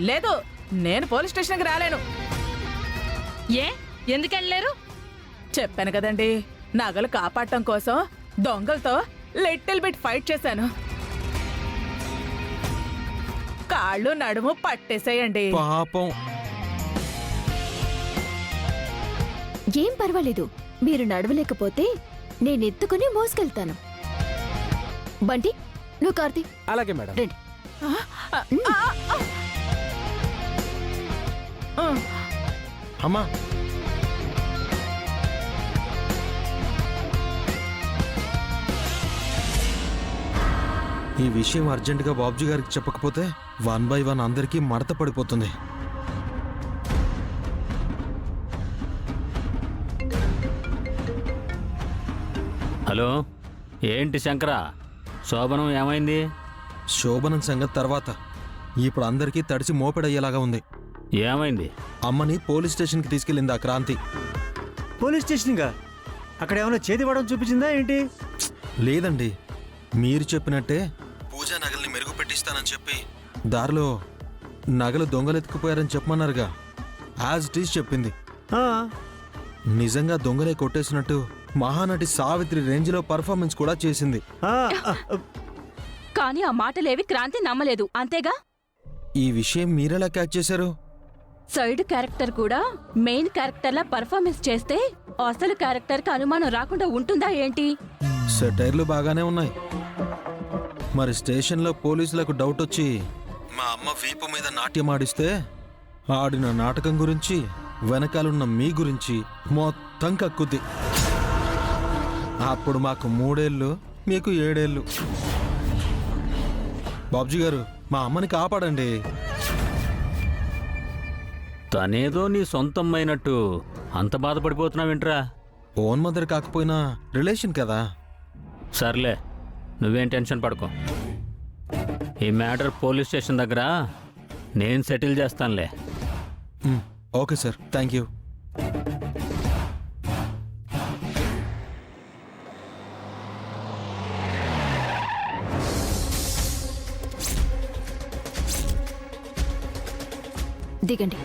లేదు, నేను పోలీస్ స్టేషన్కి రాలేను. ఏ ఎందుకు వెళ్ళలేరు? చెప్పాను కదండి, నగలు కాపాడటం కోసం దొంగలతో లిటిల్ బిట్ ఫైట్ చేశాను. కాళ్ళు నడుము పట్టేసేయండి. పాపం. ఏం పర్వాలేదు, మీరు నడవలేకపోతే నేనెత్తుకుని మోసుకెళ్తాను. బంటి, నువ్వు కార్తీ. అలాగే మేడం. రండి. అమ్మా, ఈ విషయం అర్జెంటుగా బాబ్జీ గారికి చెప్పకపోతే 1 by 1 అందరికీ మడత పడిపోతుంది. హలో, ఏంటి శంకరా, శోభనం ఏమైంది? శోభనం సంగతి తర్వాత, ఇప్పుడు అందరికీ తడిసి మోపెడయ్యేలాగా ఉంది. ఏమైంది? అమ్మని పోలీస్ స్టేషన్కి తీసుకెళ్ళింది ఆ క్రాంతి. పోలీస్ స్టేషన్గా? అక్కడ ఏమైనా చేతి వాడడం చూపించిందా ఏంటి? లేదండి, మీరు చెప్పినట్టే పూజా నగల్ని మెరుగు పెట్టిస్తానని చెప్పి దారిలో నగలు దొంగలెత్తుకుపోయారని చెప్పమన్నారుగా, యాజ్ ఇట్ ఈజ్ చెప్పింది. నిజంగా దొంగలే కొట్టేసినట్టు మహానటి సావిత్రి రేంజ్లో పర్ఫార్మెన్స్ కూడా చేసింది. కానీ ఆ మాటలేవి క్రాంతి నమ్మలేదు, అంతేగా? ఈ విషయం మీరెలా క్యాచ్ చేశారు? సైడ్ క్యారెక్టర్ కూడా మెయిన్ క్యారెక్టర్లా పర్ఫార్మెన్స్ చేస్తే అసలు క్యారెక్టర్కి అనుమానం రాకుండా ఉంటుందా ఏంటి? సెటైర్లు బాగానే ఉన్నాయి. మరి స్టేషన్లో పోలీసులకు డౌట్ వచ్చి మా అమ్మ వీపు మీద నాట్యం ఆడిస్తే ఆడిన నాటకం గురించి, వెనకాలన్న మీ గురించి మొత్తం కక్కుద్ది. అప్పుడు మాకు 3 ఏళ్ళు, మీకు 7 ఏళ్ళు. బాబ్జీ గారు, మా అమ్మని కాపాడండి. తనేదో నీ సొంతమైనట్టు అంత బాధపడిపోతున్నావేంట్రా? ఓన్ మదర్ కాకపోయినా రిలేషన్ కదా. సర్లే, నువ్వేం టెన్షన్ పడుకో. ఈ మ్యాటర్ పోలీస్ స్టేషన్ దగ్గర నేను సెటిల్ చేస్తానులే. Okay sir, thank you. దిగండి.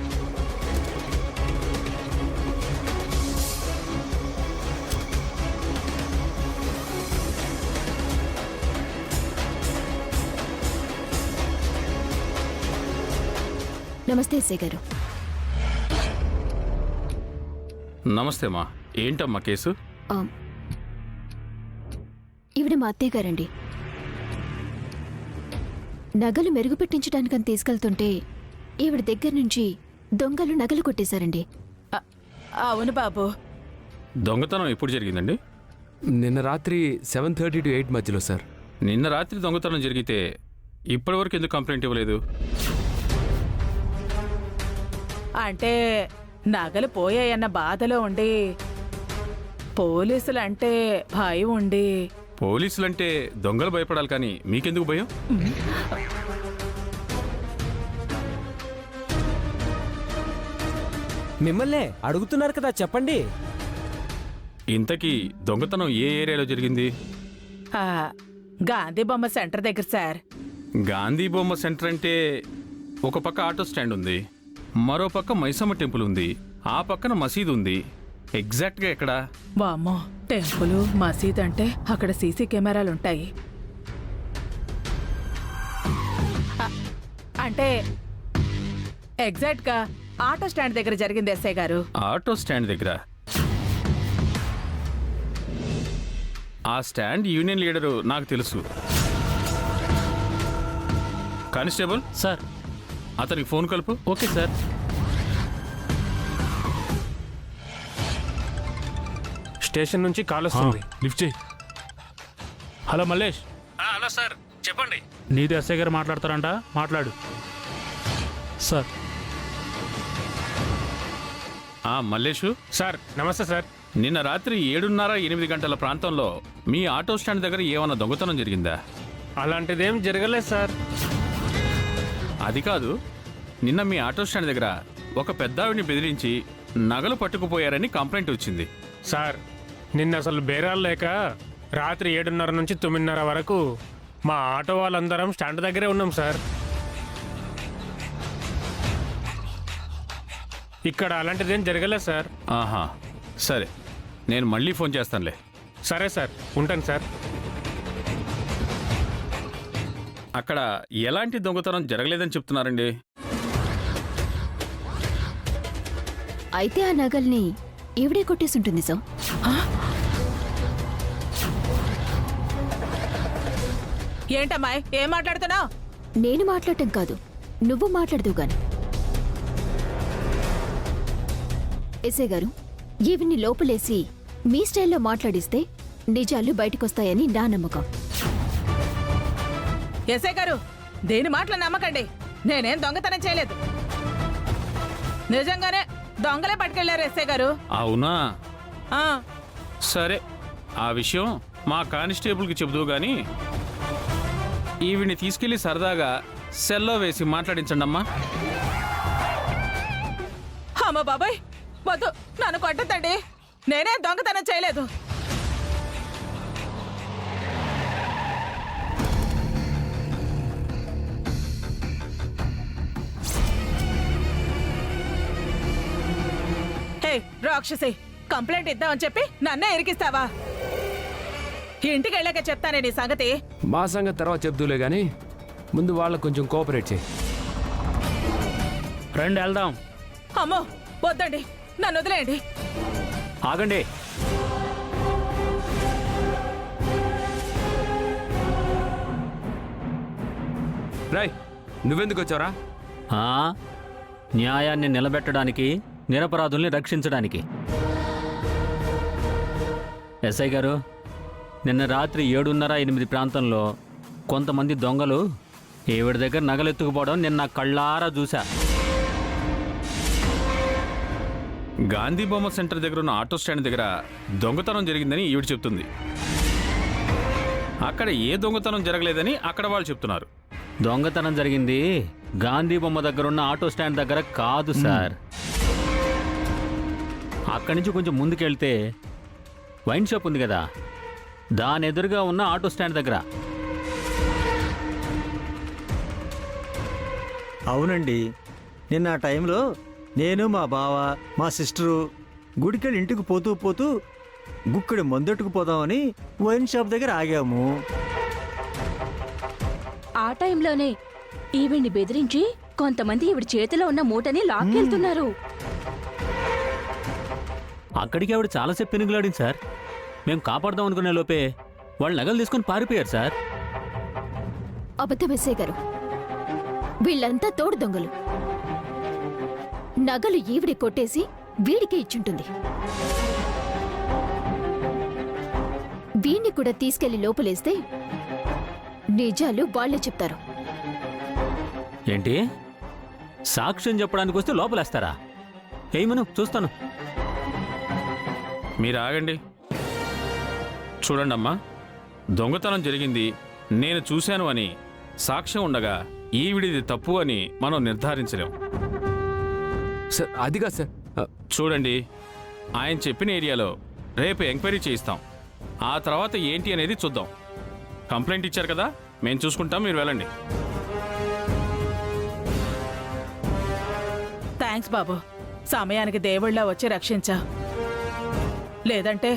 నమస్తే ఎస్ఐ గారు. నమస్తే అమ్మా. ఏంటమ్మా కేసు? ఈవిడ మా అత్తయ్య గారండి. నగలు మెరుగు పెట్టించడానికని తీసుకెళ్తుంటే ఈవిడ దగ్గర నుంచి దొంగలు నగలు కొట్టేశారండి. అవును బాబు. దొంగతనం ఎప్పుడు జరిగిందండి? నిన్న రాత్రి 7:30 to 8 మధ్యలో సార్. నిన్న రాత్రి దొంగతనం జరిగితే ఇప్పటివరకు ఎందుకు కంప్లైంట్ ఇవ్వలేదు? అంటే నగలు పోయాయన్న బాధలో ఉండి, పోలీసులంటే భయం ఉండి. పోలీసులంటే దొంగలు భయపడాలి, కానీ మీకెందుకు భయం? మిమ్మల్నే అడుగుతున్నారు కదా, చెప్పండి. ఇంతకీ దొంగతనం ఏ ఏరియాలో జరిగింది? గాంధీ బొమ్మ సెంటర్ దగ్గర సార్. గాంధీ బొమ్మ సెంటర్ అంటే ఒక పక్క ఆటో స్టాండ్ ఉంది, మరో పక్క మైసమ్మ టెంపుల్ ఉంది, ఆ పక్కన మసీదు ఉంది. ఎగ్జాక్ట్గా ఎక్కడ? వామ్మో, టెంపుల్ మసీద్ అంటే అక్కడ సీసీ కెమెరాలు ఉంటాయి. అంటే ఎగ్జాక్ట్ గా ఆటో స్టాండ్ దగ్గర జరిగింది ఎస్ఐ గారు. ఆటో స్టాండ్ దగ్గర? ఆ స్టాండ్ యూనియన్ లీడరు నాకు తెలుసు. కానిస్టేబుల్ సార్, అతనికి ఫోన్ కలుపు. Okay sir. స్టేషన్ నుంచి కాల్ వస్తుంది, లిఫ్ట్ చేయి. హలో మల్లేష్. హలో సార్, చెప్పండి. నీది ఎస్ఐ గారు మాట్లాడతారంట, మాట్లాడు. సార్. మల్లేషు సార్, నమస్తే సార్. నిన్న రాత్రి 7:30-8 గంటల ప్రాంతంలో మీ ఆటో స్టాండ్ దగ్గర ఏమన్నా దొంగతనం జరిగిందా? అలాంటిదేం జరగలేదు సార్. అది కాదు, నిన్న మీ ఆటో స్టాండ్ దగ్గర ఒక పెద్దావిడిని బెదిరించి నగలు పట్టుకుపోయారని కంప్లైంట్ వచ్చింది. సార్, నిన్న అసలు బేరాలు లేక రాత్రి 7:30 నుంచి 9:30 వరకు మా ఆటో వాళ్ళందరం స్టాండ్ దగ్గరే ఉన్నాం సార్. ఇక్కడ అలాంటిదేం జరగలేదు సార్. ఆహా, సరే, నేను మళ్ళీ ఫోన్ చేస్తానులే. సరే సార్, ఉంటాను సార్. అక్కడ ఎలాంటి దొంగతనం జరగలేదని చెప్తున్నారండి. అయితే ఆ నగల్ని ఈవిడే కొట్టేసి ఉంటుంది సార్. ఏంటమ్మాయి ఏం మాట్లాడుతున్నావు? నేను మాట్లాడటం కాదు, నువ్వు మాట్లాడదు గాని. ఎస్ఐ గారు, ఈవిని లోపలేసి మీ స్టైల్లో మాట్లాడిస్తే నిజాలు బయటకొస్తాయని నా నమ్మకం. ఎస్ఐ గారు, దేని మాటలు నమ్మకండి. నేనేం దొంగతనం చేయలేదు. నిజంగానే దొంగలే పట్టుకెళ్లారు ఎస్ఐ గారు. అవునా? ఆ, సరే, ఆ విషయం మా కానిస్టేబుల్కి చెబుతూ గాని ఈవిని తీసుకెళ్లి సరదాగా సెల్లో వేసి మాట్లాడించండి అమ్మా. అమ్మ బాబాయ్, వద్దు, నన్ను కొట్టద్దండి. నేనే దొంగతనం చేయలేదు. హే రాక్షసి, కంప్లైంట్ ఇద్దామని చెప్పి నన్నే ఇరికిస్తావా? ఇంటికి వెళ్ళాక చెప్తానే నీ సంగతి. మా సంగతి తర్వాత చెప్దూలే కానీ ముందు వాళ్ళకు కొంచెం కోఆపరేట్ చేయి. రండి వెళ్దాం. అమ్మో వద్దండి, నన్ను వదిలేయండి. ఆగండి. రాయ్, నువ్వెందుకు వచ్చావురా? ఆ, న్యాయాన్ని నిలబెట్టడానికి, నిరపరాధుల్ని రక్షించడానికి. ఎస్ఐ గారు, నిన్న రాత్రి 7:30-8 ప్రాంతంలో కొంతమంది దొంగలు ఈవిడ దగ్గర నగలెత్తుకుపోవడం నిన్న కళ్ళారా చూసా. గాంధీ బొమ్మ సెంటర్ దగ్గర ఉన్న ఆటో స్టాండ్ దగ్గర దొంగతనం జరిగిందని ఈవిడ చెప్తుంది. అక్కడ ఏ దొంగతనం జరగలేదని అక్కడ వాళ్ళు చెప్తున్నారు. దొంగతనం జరిగింది గాంధీ బొమ్మ దగ్గర ఉన్న ఆటో స్టాండ్ దగ్గర కాదు సార్. అక్కడి నుంచి కొంచెం ముందుకెళ్తే వైన్ షాప్ ఉంది కదా, దాని ఎదురుగా ఉన్న ఆటో స్టాండ్ దగ్గర. అవునండి, నిన్న ఆ టైంలో నేను, మా బావ, మా సిస్టరు గుడికెళ్ళి ఇంటికి పోతూ పోతూ గుక్కడి మందెట్టుకు పోదామని వైన్ షాప్ దగ్గర ఆగాము. ఆ టైంలోనే ఈవిడ్ని బెదిరించి కొంతమంది ఈవిడ చేతిలో ఉన్న మూటని లాక్కెళ్తున్నారు. అక్కడికి ఆవిడ చాలాసేపు పెనుగులాడింది సార్. మేము కాపాడదాం అనుకునే లోపే వాళ్ళు నగలు తీసుకొని పారిపోయారు సార్. అబద్ధం ఎస్ఐ గారు, వీళ్ళంతా తోడు దొంగలు. నగలు ఈవిడే కొట్టేసి వీడికే ఇచ్చుంటుంది. వీణ్ణి కూడా తీసుకెళ్లి లోపలేస్తే నిజాలు వాళ్లే చెప్తారు. ఏంటి, సాక్ష్యం చెప్పడానికి వస్తే లోపలేస్తారా? ఏమను చూస్తాను. మీరు ఆగండి. చూడండి అమ్మా, దొంగతనం జరిగింది నేను చూశాను అని సాక్ష్యం ఉండగా ఈవిడిది తప్పు అని మనం నిర్ధారించలేం. సార్ అదిగా సార్. చూడండి, ఆయన చెప్పిన ఏరియాలో రేపు ఎంక్వైరీ చేయిస్తాం. ఆ తర్వాత ఏంటి అనేది చూద్దాం. కంప్లైంట్ ఇచ్చారు కదా, మేము చూసుకుంటాం, మీరు వెళ్ళండి. థ్యాంక్స్ బాబు, సమయానికి దేవుళ్ళ వచ్చి రక్షించా. లేదంటే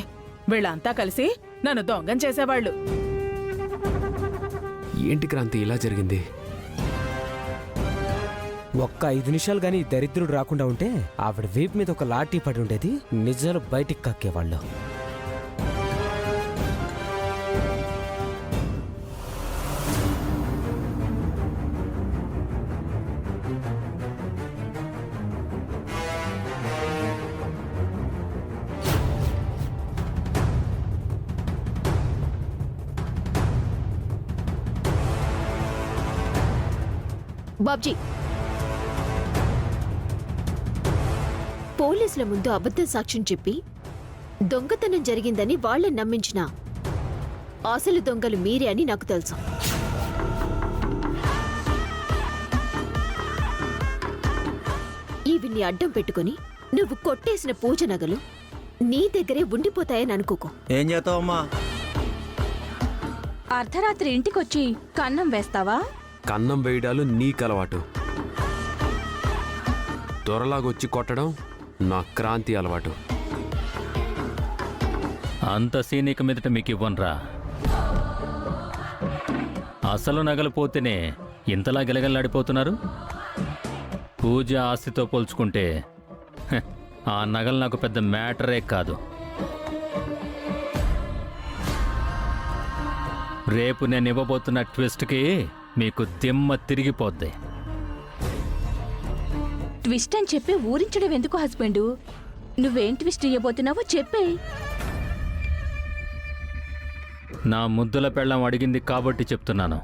వీళ్ళంతా కలిసి నన్ను దొంగం చేసేవాళ్ళు. ఏంటి క్రాంతి ఇలా జరిగింది? ఒక్క 5 నిమిషాలు గాని దరిద్రుడు రాకుండా ఉంటే ఆవిడ వీపు మీద ఒక లాఠీ పడి ఉండేది. నిజాలు బయటికి కక్కేవాళ్ళు. బాబ్జీ, పోలీసుల ముందు అబద్ధ సాక్ష్యం చెప్పి దొంగతనం జరిగిందని వాళ్ళని నమ్మించిన అసలు దొంగలు మీరే అని నాకు తెలుసు. ఈవిని అడ్డం పెట్టుకుని నువ్వు కొట్టేసిన పూజ నగలు నీ దగ్గరే ఉండిపోతాయని అనుకోకు. ఏం చేస్తావమ్మా? అర్ధరాత్రి ఇంటికొచ్చి కన్నం వేస్తావా? కన్నం వేయడాలు నీకు అలవాటు. దొరలాగొచ్చి కొట్టడం నా క్రాంతి అలవాటు. అంత సీనిక మీదట మీకు ఇవ్వనరా. అసలు నగలు పోతేనే ఇంతలా గిలగల్లాడిపోతున్నారు. పూజ ఆస్తితో పోల్చుకుంటే ఆ నగలు నాకు పెద్ద మ్యాటరే కాదు. రేపు నేను ఇవ్వబోతున్న ట్విస్ట్కి మీకు దిమ్మ తిరిగిపోద్ది. ట్విస్ట్ అని చెప్పి ఊరించడం ఎందుకు హస్బెండు? నువ్వేం ట్విస్ట్ ఇయ్యబోతున్నావో చెప్పే. నా ముద్దుల పెళ్ళం అడిగింది కాబట్టి చెప్తున్నాను.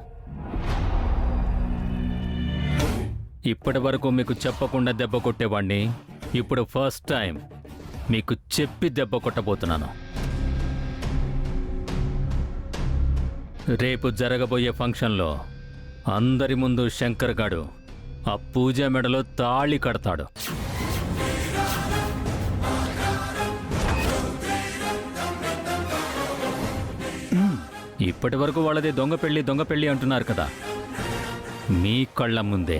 ఇప్పటి వరకు మీకు చెప్పకుండా దెబ్బ కొట్టేవాణ్ణి ఇప్పుడు ఫస్ట్ టైం మీకు చెప్పి దెబ్బ కొట్టబోతున్నాను. రేపు జరగబోయే ఫంక్షన్లో అందరి ముందు శంకర్ గాడు ఆ పూజ మెడలో తాళి కడతాడు. ఇప్పటి వరకు వాళ్ళది దొంగ పెళ్ళి అంటున్నారు కదా. మీ కళ్ళ ముందే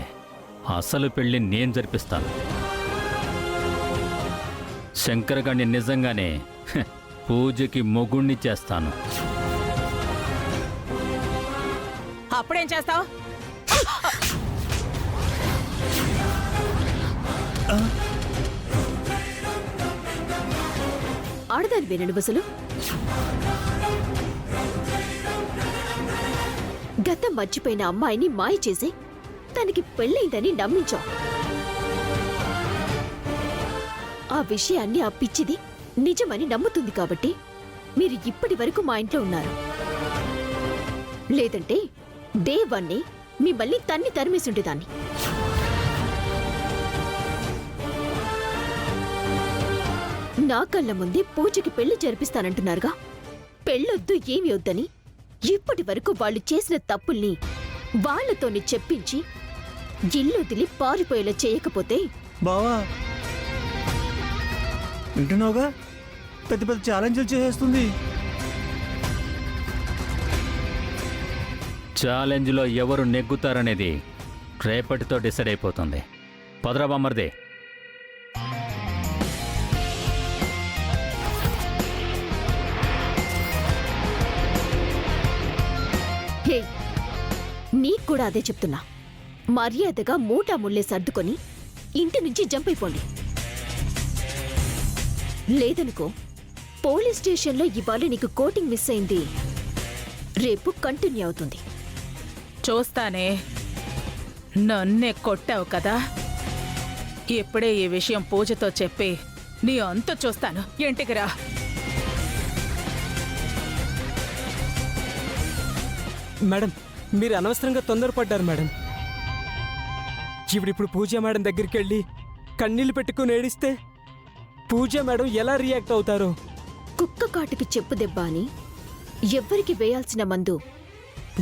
అసలు పెళ్ళి నేను జరిపిస్తాను. శంకర్ గారిని నిజంగానే పూజకి మొగుణ్ణి చేస్తాను. అప్పుడేం చేస్తావు? ఆడదాని వినడు బసలు. గతం మర్చిపోయిన అమ్మాయిని మాయ చేసి తనకి పెళ్ళైందని నమ్మించాం. ఆ విషయాన్ని ఆ పిచ్చిది నిజమని నమ్ముతుంది కాబట్టి మీరు ఇప్పటి వరకు మా ఇంట్లో ఉన్నారు. లేదంటే డే వన్నే మిమ్మల్ని తన్ని తరిమేసుండేదాన్ని. నా కళ్ళ ముందే పూజకి పెళ్లి జరిపిస్తానంటున్నారుగా. పెళ్ళొద్దు ఏమి వద్దని ఇప్పటి వరకు వాళ్ళు చేసిన తప్పుల్ని వాళ్లతోనే చెప్పించి ఇల్లు వదిలి పారిపోయేలా చేయకపోతే. బావా వింటున్నావుగా, పెద్ద పెద్ద ఛాలెంజ్లు చేసేస్తుంది. ఛాలెంజ్లో ఎవరు నెగ్గుతారనేది రేపటితో డిసైడ్ అయిపోతుంది. పదరా బామ్మర్దే. హే, నీకు కూడా అదే చెప్తున్నా. మర్యాదగా మూటా ముళ్ళే సర్దుకొని ఇంటి నుంచి జంప్ అయిపోండి. లేదనుకో పోలీస్ స్టేషన్లో ఇవాళ నీకు కోటింగ్ మిస్ అయింది, రేపు కంటిన్యూ అవుతుంది. చూస్తానే. నన్నే కొట్టావు కదా, ఇప్పుడే ఈ విషయం పూజతో చెప్పి నీ అంత చూస్తాను. ఇంటికి రా. మేడం, మీరు అనవసరంగా తొందరపడ్డారు మేడం. ఇప్పుడు పూజ మేడం దగ్గరికి వెళ్ళి కన్నీళ్లు పెట్టుకుని ఏడిస్తే పూజ మేడం ఎలా రియాక్ట్ అవుతారో. కుక్క కాటుకి చెప్పు దెబ్బ అని ఎవ్వరికి వేయాల్సిన మందు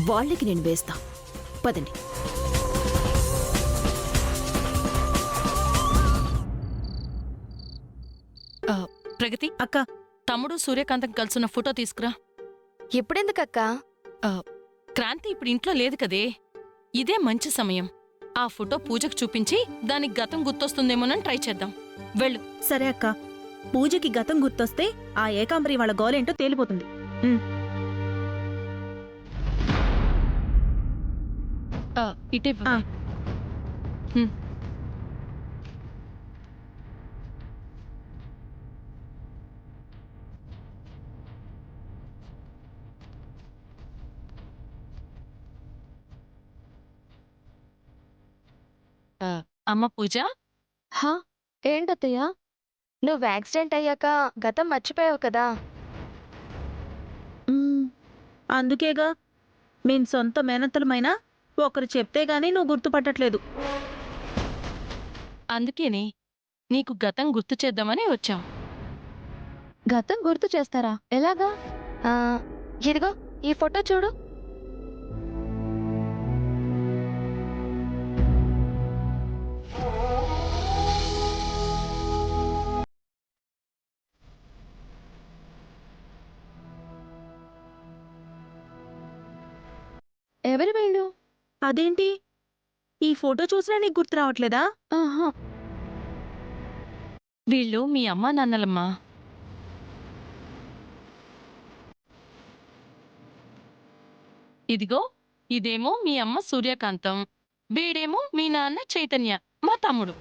వాళ్ళకి నేను వేస్తా. పదండి. ప్రగతి అక్క, తమ్ముడు సూర్యకాంతం కలుసున్న ఫోటో తీసుకురా. ఎప్పుడెందుకక్క? క్రాంతి ఇప్పుడు ఇంట్లో లేదు కదే, ఇదే మంచి సమయం. ఆ ఫోటో పూజకు చూపించి దానికి గతం గుర్తొస్తుందేమోనని ట్రై చేద్దాం. వెళ్ళు. సరే అక్క, పూజకి గతం గుర్తొస్తే ఆ ఏకాంబరి వాళ్ళ గోలేంటో తేలిపోతుంది. ఇటే అమ్మ పూజ. ఏంటత్తయ్యా, నువ్వు యాక్సిడెంట్ అయ్యాక గతం మర్చిపోయావు కదా. అందుకేగా మేం సొంత మేనత్తలమైనా ఒకరు చెప్తే గానీ నువ్వు గుర్తుపట్టట్లేదు. అందుకేనే నీకు గతం గుర్తు చేద్దామని వచ్చాం. గతం గుర్తు చేస్తారా? ఎలాగా? ఇదిగో ఈ ఫోటో చూడు. ఎవరు వీళ్ళు? అదేంటి, ఈ ఫోటో చూసినా నీకు గుర్తు రావట్లేదా? వీళ్ళు మీ అమ్మా నాన్నలమ్మా. ఇదిగో ఇదేమో మీ అమ్మ సూర్యకాంతం, వీడేమో మీ నాన్న చైతన్య, మా తమ్ముడు.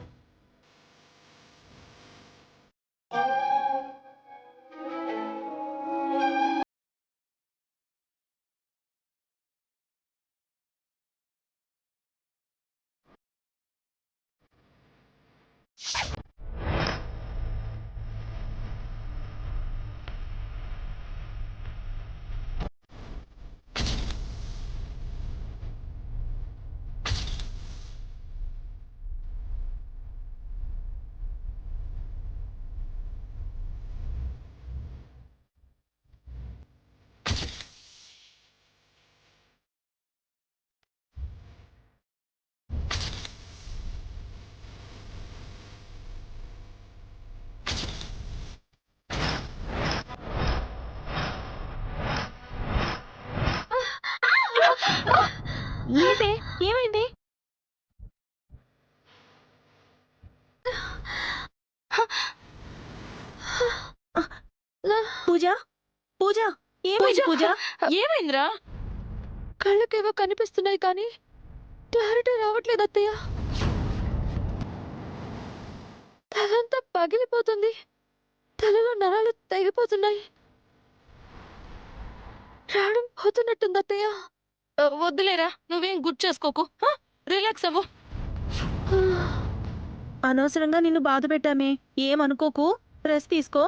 ఏమైంది? పూజ పూజ ఏమైంది పూజ? ఏమైందిరా? కళ్ళకేవో కనిపిస్తున్నాయి కానీ క్లారిటీ రావట్లేదు అత్తయ్య. తలంతా పగిలిపోతుంది, తలలో నరాలు తెగిపోతున్నాయి, ప్రాణం పోతున్నట్టుంది అత్తయ్య. వద్దులేరా, నువ్వేం గుర్తు చేసుకోకు, రిలాక్స్ అవ్వు. అనవసరంగా నిన్ను బాధ పెట్టామే, ఏమనుకోకు, రెస్ట్ తీసుకో.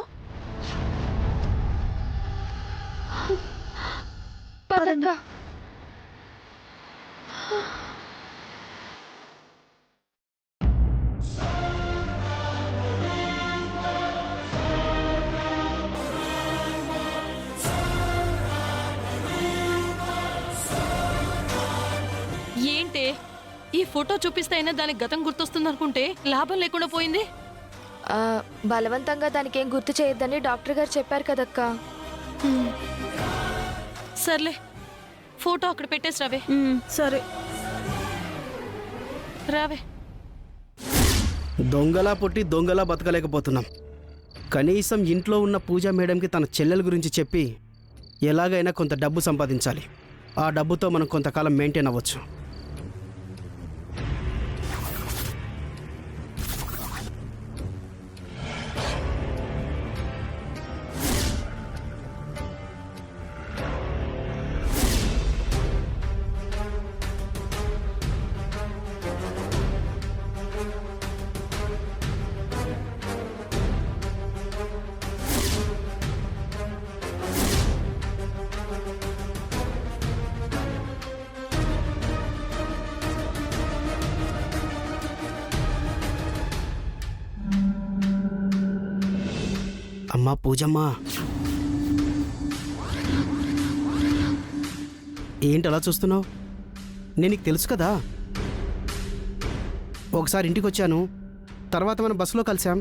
పదండి. ఏంటే ఈ ఫోటో చూపిస్తే అయినా దానికి గతం గుర్తొస్తుంది అనుకుంటే లాభం లేకుండా పోయింది. బలవంతంగా దానికేం గుర్తు చేయొద్దని డాక్టర్ గారు చెప్పారు కదక్క. సర్లే, ఫోటో అక్కడ పెట్టేసి రావే. సరే రావే. దొంగలా పుట్టి దొంగలా బతకలేకపోతున్నాం. కనీసం ఇంట్లో ఉన్న పూజా మేడంకి తన చెల్లెల గురించి చెప్పి ఎలాగైనా కొంత డబ్బు సంపాదించాలి. ఆ డబ్బుతో మనం కొంతకాలం మెయింటైన్ అవ్వచ్చు. అమ్మా పూజమ్మా, ఏంటి అలా చూస్తున్నావు? నేను నీకు తెలుసు కదా, ఒకసారి ఇంటికి వచ్చాను, తర్వాత మనం బస్సులో కలిసాం.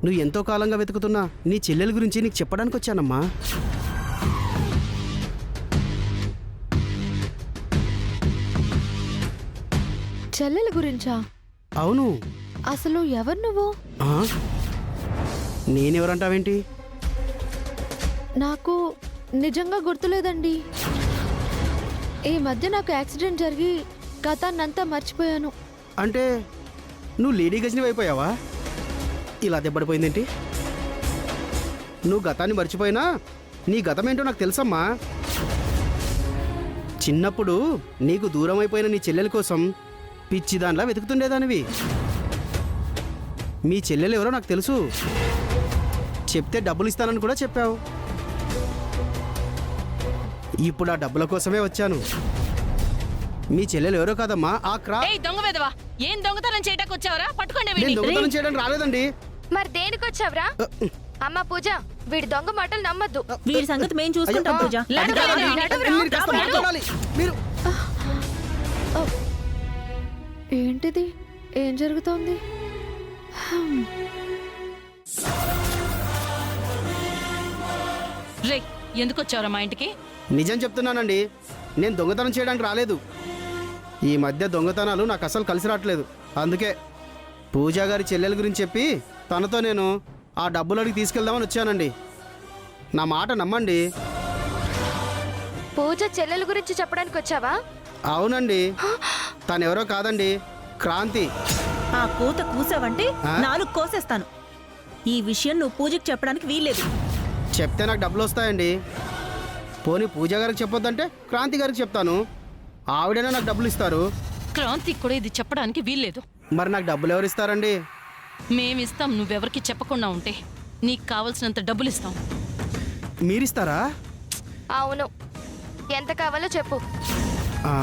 నువ్వు ఎంతో కాలంగా వెతుకుతున్నా నీ చెల్లెల గురించి నీకు చెప్పడానికి వచ్చానమ్మా. చెల్లెల గురించా? అవును. అసలు ఎవరు నువ్వు? నేనెవరంటావేంటి? నాకు నిజంగా గుర్తులేదండి. ఈ మధ్య నాకు యాక్సిడెంట్ జరిగి గతాన్నంతా మర్చిపోయాను. అంటే నువ్వు లేడీ గజని అయిపోయావా? ఇలా దెబ్బడిపోయిందేంటి? నువ్వు గతాన్ని మర్చిపోయినా నీ గతం ఏంటో నాకు తెలుసమ్మా. చిన్నప్పుడు నీకు దూరం అయిపోయిన నీ చెల్లెల కోసం పిచ్చిదానిలా వెతుకుతుండేదానివి. మీ చెల్లెలు ఎవరో నాకు తెలుసు, చెప్తే డబ్బులు ఇస్తానని కూడా చెప్పావు. ఇప్పుడు ఆ డబ్బుల కోసమే వచ్చాను. మీ చెల్లెలు ఎవరో కాదమ్మా, ఆ దొంగ వెదవా, ఏం దొంగతనం చేయడానికి వచ్చావరా? పట్టుకోండి. నేను దొంగతనం చేయడానికి రాలేదండి. మరి దేనికి వచ్చావురా? అమ్మ పూజ, వీడి దొంగ మాటలు నమ్మద్దు. వీడి సంగతి మేము చూసుకుంటాం పూజ. మీరు ఏంటిది? ఏం జరుగుతోంది? రే, ఎందుకు వచ్చావరా మా ఇంటికి? నిజం చెప్తున్నానండి, నేను దొంగతనం చేయడానికి రాలేదు. ఈ మధ్య దొంగతనాలు నాకు అసలు కలిసి రావట్లేదు, అందుకే. పూజా గారి చెల్లెల గురించి చెప్పి తనతో నేను ఆ డబ్బులు అడిగి తీసుకెళ్దామని వచ్చానండి. నా మాట నమ్మండి. పూజ చెల్లెల గురించి చెప్పడానికి వచ్చావా? అవునండి, తనెవరో కాదండి, క్రాంతి. ఆ కూత కూసావంటే ఆ? 4 కోసేస్తాను. ఈ విషయం నువ్వు పూజకి చెప్పడానికి వీల్లేదు. చెప్తే నాకు డబ్బులు వస్తాయండి. పోనీ పూజా గారికి చెప్పొద్దంటే క్రాంతి గారికి చెప్తాను, ఆవిడైనా నాకు డబ్బులు ఇస్తారు. క్రాంతికి కూడా ఇది చెప్పడానికి వీల్లేదు. మరి నాకు డబ్బులు ఎవరు ఇస్తారండి? మేమిస్తాం, నువ్వెవరికి చెప్పకుండా ఉంటే. నీకు కావలసినంత డబ్బులు ఇస్తాం. మీరిస్తారా? అవును, ఎంత కావాలో చెప్పు. ఆ,